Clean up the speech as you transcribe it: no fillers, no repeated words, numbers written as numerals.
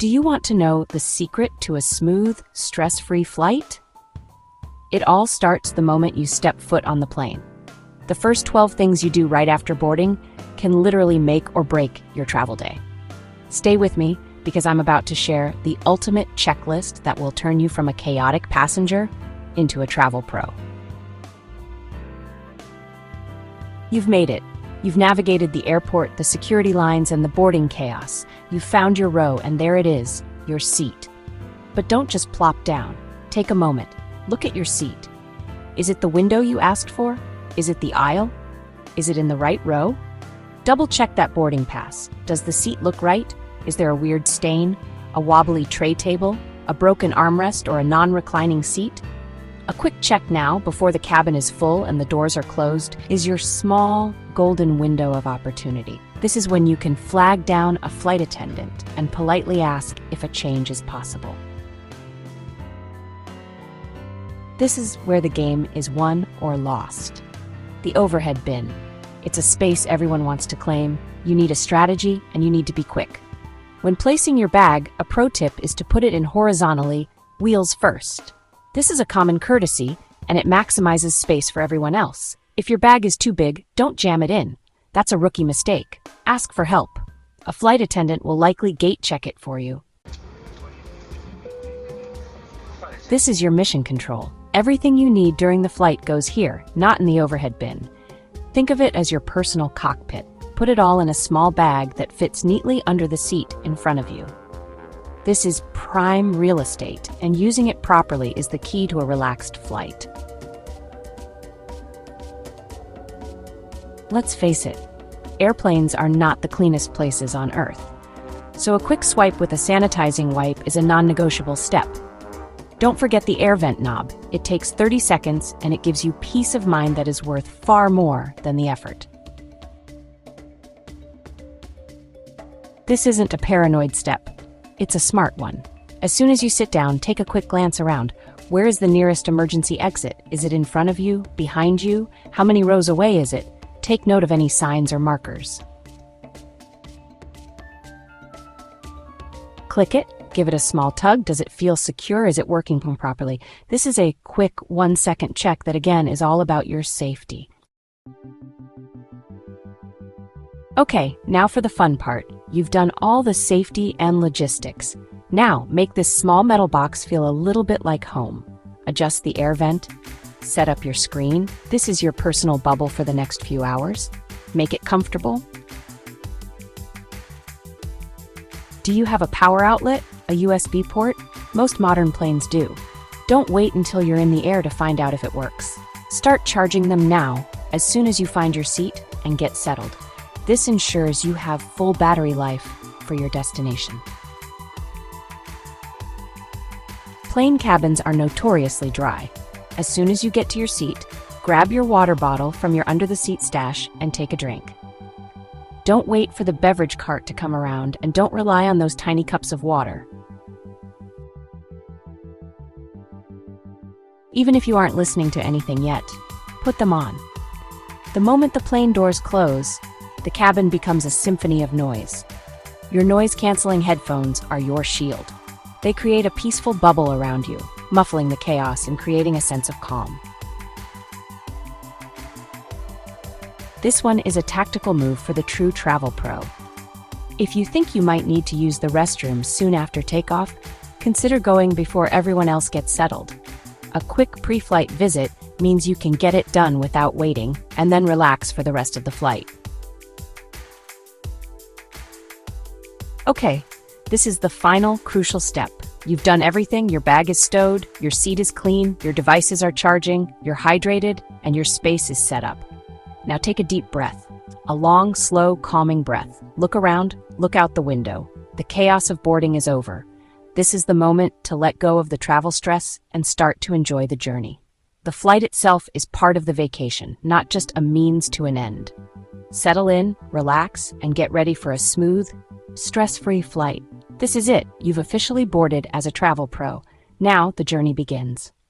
Do you want to know the secret to a smooth, stress-free flight? It all starts the moment you step foot on the plane. The first 12 things you do right after boarding can literally make or break your travel day. Stay with me because I'm about to share the ultimate checklist that will turn you from a chaotic passenger into a travel pro. You've made it. You've navigated the airport, the security lines, and the boarding chaos. You've found your row, and there it is, your seat. But don't just plop down. Take a moment. Look at your seat. Is it the window you asked for? Is it the aisle? Is it in the right row? Double-check that boarding pass. Does the seat look right? Is there a weird stain, a wobbly tray table, a broken armrest, or a non-reclining seat? A quick check now, before the cabin is full and the doors are closed, is your small, golden window of opportunity. This is when you can flag down a flight attendant and politely ask if a change is possible. This is where the game is won or lost. The overhead bin. It's a space everyone wants to claim. You need a strategy and you need to be quick. When placing your bag, a pro tip is to put it in horizontally, wheels first. This is a common courtesy, and it maximizes space for everyone else. If your bag is too big, don't jam it in. That's a rookie mistake. Ask for help. A flight attendant will likely gate check it for you. This is your mission control. Everything you need during the flight goes here, not in the overhead bin. Think of it as your personal cockpit. Put it all in a small bag that fits neatly under the seat in front of you. This is prime real estate, and using it properly is the key to a relaxed flight. Let's face it, airplanes are not the cleanest places on Earth. So a quick swipe with a sanitizing wipe is a non-negotiable step. Don't forget the air vent knob. It takes 30 seconds, and it gives you peace of mind that is worth far more than the effort. This isn't a paranoid step. It's a smart one. As soon as you sit down, take a quick glance around. Where is the nearest emergency exit? Is it in front of you? Behind you? How many rows away is it? Take note of any signs or markers. Click it. Give it a small tug. Does it feel secure? Is it working properly? This is a quick 1-second check that, again, is all about your safety. Okay, now for the fun part. You've done all the safety and logistics. Now, make this small metal box feel a little bit like home. Adjust the air vent. Set up your screen. This is your personal bubble for the next few hours. Make it comfortable. Do you have a power outlet? A USB port? Most modern planes do. Don't wait until you're in the air to find out if it works. Start charging them now, as soon as you find your seat, and get settled. This ensures you have full battery life for your destination. Plane cabins are notoriously dry. As soon as you get to your seat, grab your water bottle from your under-the-seat stash and take a drink. Don't wait for the beverage cart to come around, and don't rely on those tiny cups of water. Even if you aren't listening to anything yet, put them on. The moment the plane doors close, the cabin becomes a symphony of noise. Your noise-canceling headphones are your shield. They create a peaceful bubble around you, muffling the chaos and creating a sense of calm. This one is a tactical move for the true travel pro. If you think you might need to use the restroom soon after takeoff, consider going before everyone else gets settled. A quick pre-flight visit means you can get it done without waiting, and then relax for the rest of the flight. Okay, this is the final crucial step. You've done everything. Your bag is stowed, your seat is clean, your devices are charging, you're hydrated, and your space is set up. Now take a deep breath. A long, slow, calming breath. Look around, look out the window. The chaos of boarding is over. This is the moment to let go of the travel stress and start to enjoy the journey. The flight itself is part of the vacation, not just a means to an end. Settle in, relax, and get ready for a smooth, stress-free flight. This is it. You've officially boarded as a travel pro. Now the journey begins.